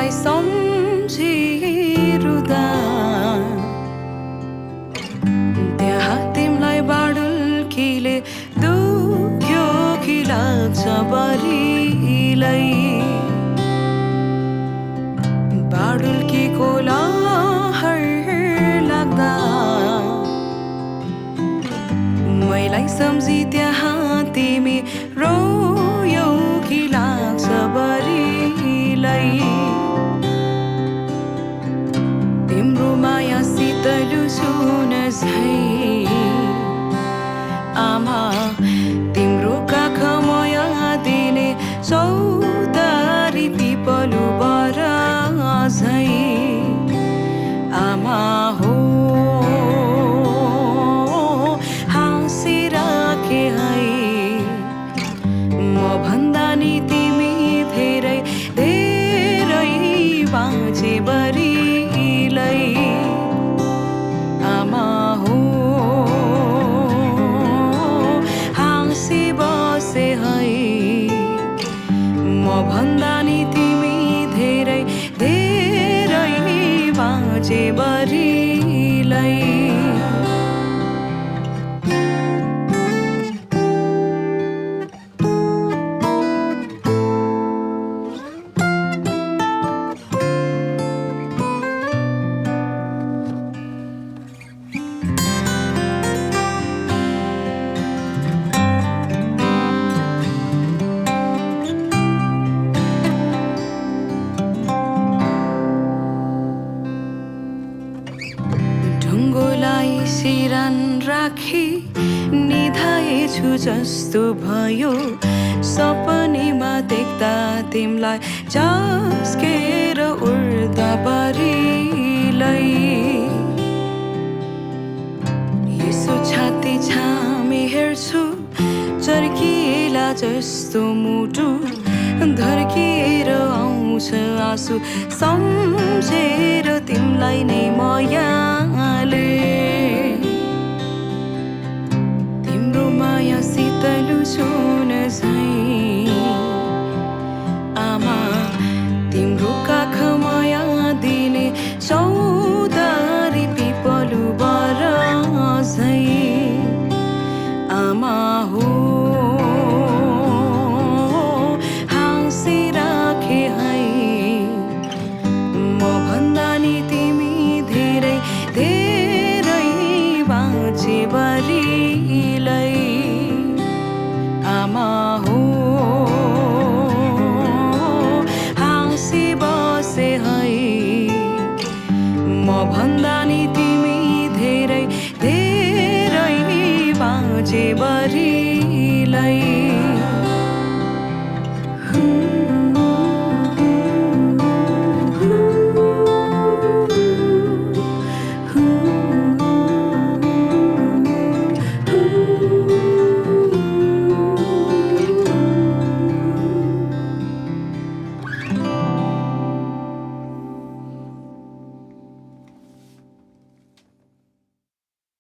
तिमलाई सम्झिरुदा त्यहाँ तिमलाई बाडुल्कीले दुख्यो कि लाग्छ बरिलै बाडुल्कीको लहर लाग्दा मैलाई सम्झी त्यहाँ तिमी रोयौ कि लाग्छ बरिलै तिम्रो माया शीतल सुन झै आमा तिम्रो काख माया दिने चौतारी पिपलु बरा झै आमा हो हाँसिराखे है म भन्दा नि तिमी धेरै धेरै बाँचे बरिलै आमा हो हाँसी बसे है म भन्दा नि तिमी धेरै धेरै बाँचे बरिलै ढुङ्गोलाई सिरान राखी निधाएछु जस्तो भयो सपनीमा देख्दा तिमलाई झस्केर उड्दा बरिलै यसो छाती छामी हेर्छु चर्किएला जस्तो मुटु धर्किएर आउँछ आँसु सम्झेर तिमलाई नै मायाले तिम्रो माया शीतल सुन झै आमा तिम्रो